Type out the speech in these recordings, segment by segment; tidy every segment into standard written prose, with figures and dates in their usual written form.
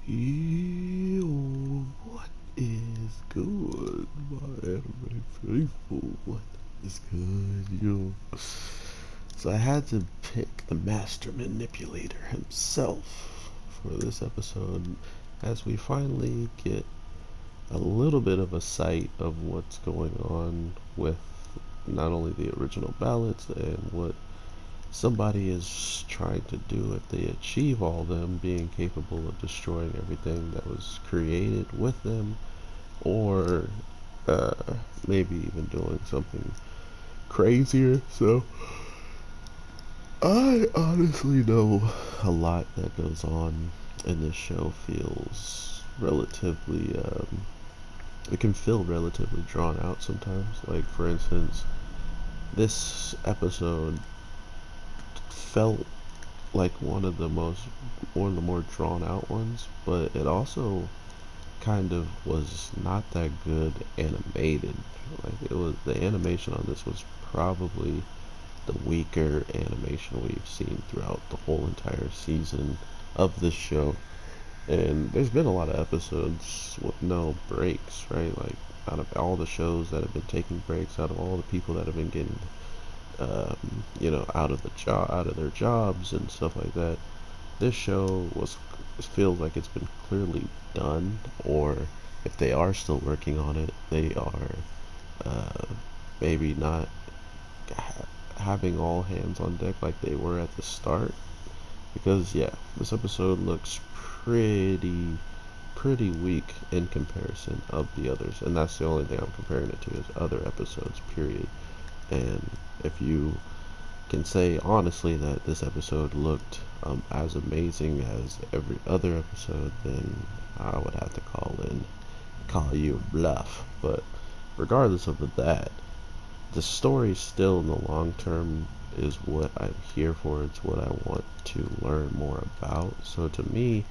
Yo, what is good, my anime faithful? What is good, yo? So I had to pick the master manipulator himself for this episode as we finally get a little bit of a sight of what's going on with not only the original ballots and what somebody is trying to do if they achieve all of them, being capable of destroying everything that was created with them, or uh, maybe even doing something crazier. So I honestly know a lot that goes on in this show feels relatively it can feel relatively drawn out sometimes. Like, for instance, this episode felt like one of the more drawn out ones, but it also kind of was not that good animated. Like, it was, the animation on this was probably the weaker animation we've seen throughout the whole entire season of this show. And there's been a lot of episodes with no breaks, right? Like, out of all the shows that have been taking breaks, out of all the people that have been getting out of their jobs and stuff like that, this show was feels like it's been clearly done, or if they are still working on it, they are uh, maybe not having all hands on deck like they were at the start. Because yeah, this episode looks pretty weak in comparison of the others, and that's the only thing I'm comparing it to is other episodes. Period. And if you can say honestly that this episode looked as amazing as every other episode, then I would have to call you bluff. But regardless of that, the story still in the long term is what I'm here for. It's what I want to learn more about. So to me,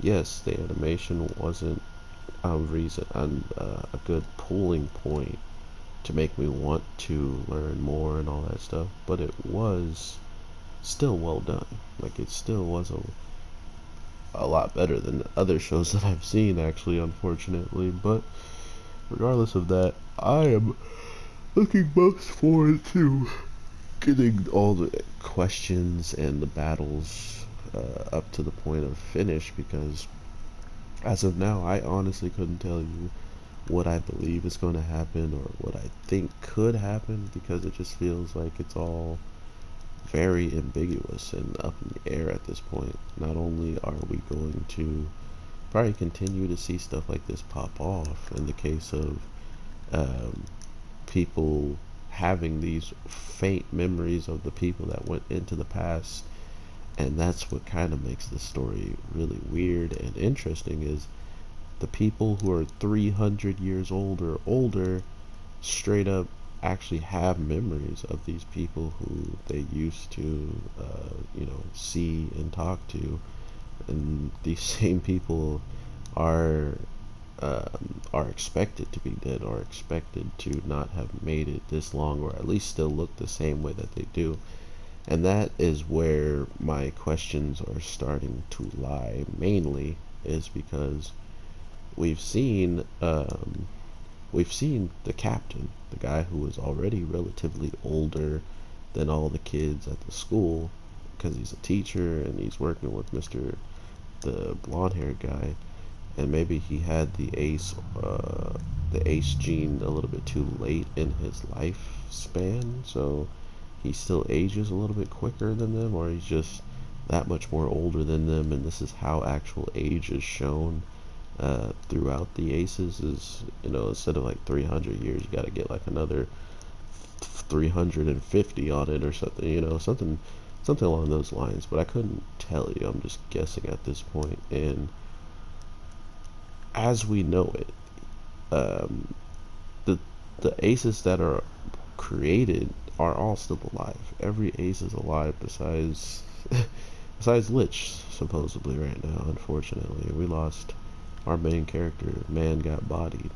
yes, the animation wasn't a good pulling point to make me want to learn more and all that stuff, but it was still well done. Like, it still was a lot better than other shows that I've seen, actually, unfortunately. But regardless of that, I am looking most forward to getting all the questions and the battles up to the point of finish, because as of now, I honestly couldn't tell you what I believe is going to happen or what I think could happen, because it just feels like it's all very ambiguous and up in the air at this point. Not only are we going to probably continue to see stuff like this pop off in the case of um, people having these faint memories of the people that went into the past, and that's what kind of makes the story really weird and interesting, is the people who are 300 years old or older straight up actually have memories of these people who they used to, see and talk to, and these same people are are expected to be dead, or expected to not have made it this long, or at least still look the same way that they do. And that is where my questions are starting to lie mainly, is because we've seen the captain, the guy who is already relatively older than all the kids at the school, because he's a teacher and he's working with Mr. the blonde haired guy, and maybe he had the ace gene a little bit too late in his lifespan, so he still ages a little bit quicker than them, or he's just that much more older than them, and this is how actual age is shown throughout the aces. Is, instead of like 300 years, you got to get like another 350 on it or something, something along those lines. But I couldn't tell you, I'm just guessing at this point. And as we know it, um, the the aces that are created are all still alive. Every ace is alive besides besides Lich, supposedly, right now. Unfortunately, we lost our main character. Man got bodied,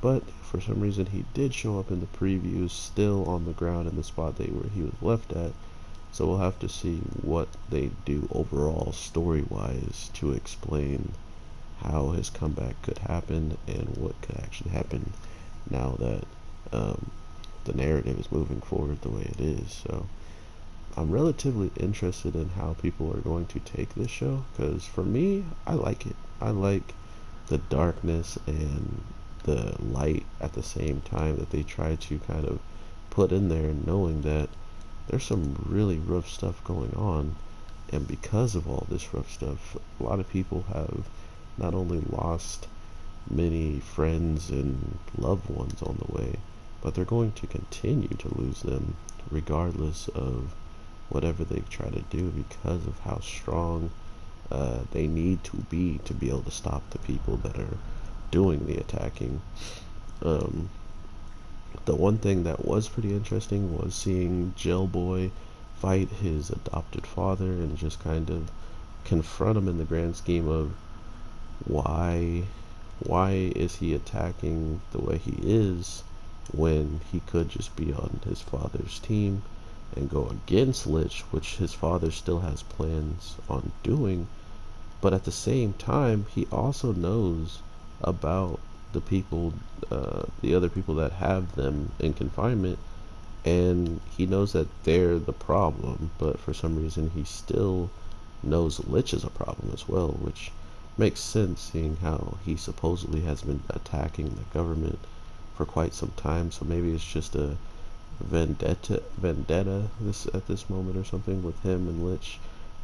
but for some reason he did show up in the previews, still on the ground in the spot where he was left at. So we'll have to see what they do overall story wise to explain how his comeback could happen and what could actually happen now that um, the narrative is moving forward the way it is. So I'm relatively interested in how people are going to take this show, because for me, I like it. I like the darkness and the light at the same time that they try to kind of put in there, knowing that there's some really rough stuff going on. And because of all this rough stuff, a lot of people have not only lost many friends and loved ones on the way, but they're going to continue to lose them regardless of whatever they try to do, because of how strong they need to be able to stop the people that are doing the attacking. Um, the one thing that was pretty interesting was seeing Jailboy fight his adopted father and just kind of confront him in the grand scheme of why why is he attacking the way he is when he could just be on his father's team and go against Lich, which his father still has plans on doing. But at the same time, he also knows about the people, the other people that have them in confinement, and he knows that they're the problem. But for some reason, he still knows Lich is a problem as well, which makes sense seeing how he supposedly has been attacking the government for quite some time. So maybe it's just a vendetta this at this moment or something with him and Lich.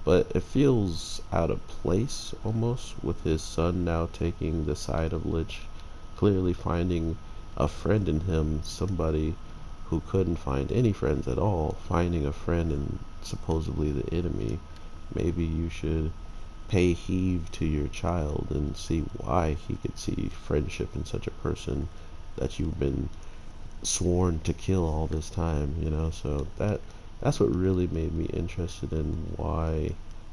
But it feels out of place almost, with his son now taking the side of Lich, clearly finding a friend in him, somebody who couldn't find any friends at all, finding a friend in supposedly the enemy. Maybe you should pay heed to your child and see why he could see friendship in such a person that you've been sworn to kill all this time, you know. So that's what really made me interested in why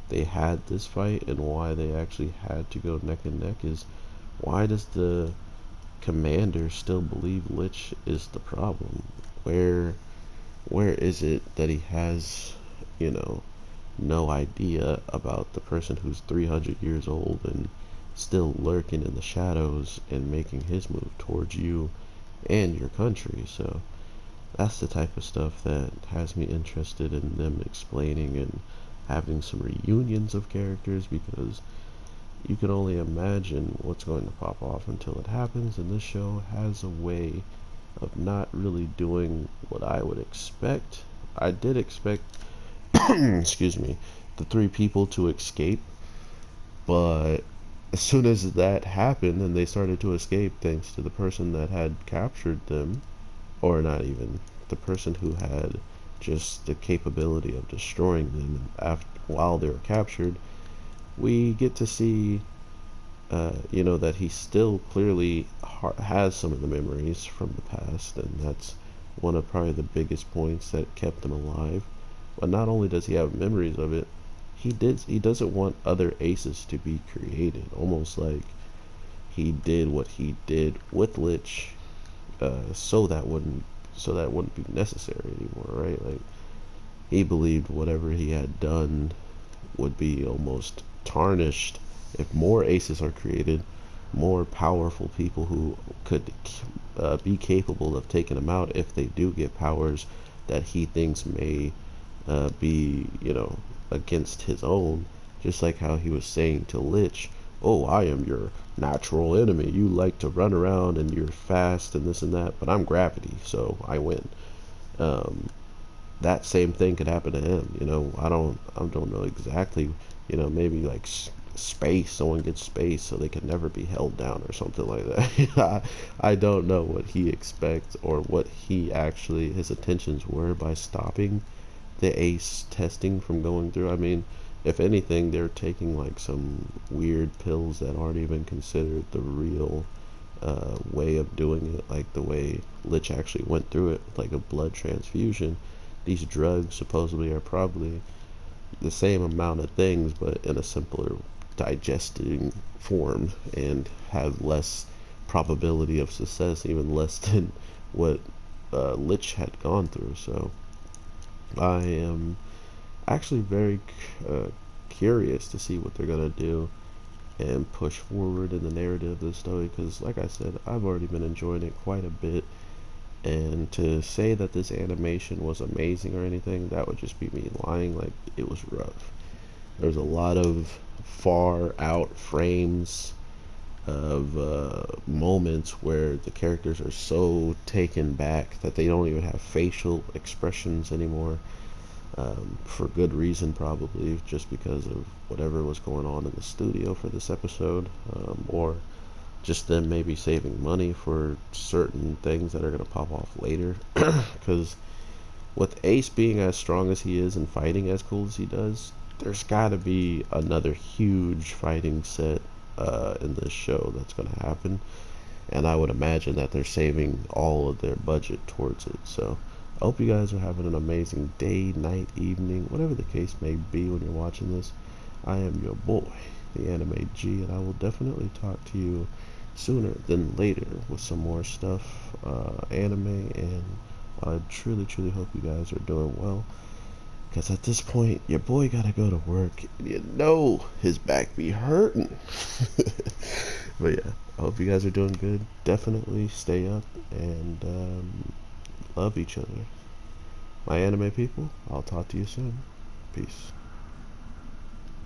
they had this fight and why they actually had to go neck and neck, is why does the commander still believe Lich is the problem? Where is it that he has, you know, no idea about the person who's 300 years old and still lurking in the shadows and making his move towards you and your country? So that's the type of stuff that has me interested in them explaining and having some reunions of characters, because you can only imagine what's going to pop off until it happens, and this show has a way of not really doing what I would expect. I did expect excuse me, the three people to escape, but as soon as that happened and they started to escape thanks to the person that had captured them, or not even the person who had just the capability of destroying them after, while they were captured, we get to see you know, that he still clearly has some of the memories from the past, and that's one of probably the biggest points that kept him alive. But not only does he have memories of it, he doesn't want other aces to be created, almost like he did what he did with Lich, so that wouldn't be necessary anymore, right? Like, he believed whatever he had done would be almost tarnished if more aces are created, more powerful people who could be capable of taking him out if they do get powers that he thinks may be, you know, against his own. Just like how he was saying to Lich, oh, I am your natural enemy. You like to run around and you're fast and this and that, but I'm gravity, so I win. Um, that same thing could happen to him. You know, I don't know exactly. You know, maybe like space. Someone gets space, so they can never be held down or something like that. I don't know what he expects or what he actually his intentions were by stopping the ace testing from going through. I mean, if anything, they're taking like some weird pills that aren't even considered the real way of doing it, like the way Lich actually went through it, like a blood transfusion. These drugs supposedly are probably the same amount of things, but in a simpler digesting form, and have less probability of success, even less than what Lich had gone through. So I am actually very curious to see what they're gonna do. and push forward in the narrative of the story, because like I said, I've already been enjoying it quite a bit. And to say that this animation was amazing or anything, that would just be me lying. Like, it was rough. There's a lot of far out frames of moments where the characters are so taken back that they don't even have facial expressions anymore, for good reason, probably just because of whatever was going on in the studio for this episode, or just them maybe saving money for certain things that are going to pop off later. Because with Ace being as strong as he is and fighting as cool as he does, there's got to be another huge fighting set in this show that's going to happen. And I would imagine that they're saving all of their budget towards it. So I hope you guys are having an amazing day, night, evening, whatever the case may be when you're watching this. I am your boy, the Anime G, and I will definitely talk to you sooner than later with some more stuff, anime, and I truly, truly hope you guys are doing well. Because at this point, your boy gotta go to work, and you know his back be hurting. But yeah, I hope you guys are doing good. Definitely stay up and love each other. My anime people, I'll talk to you soon. Peace.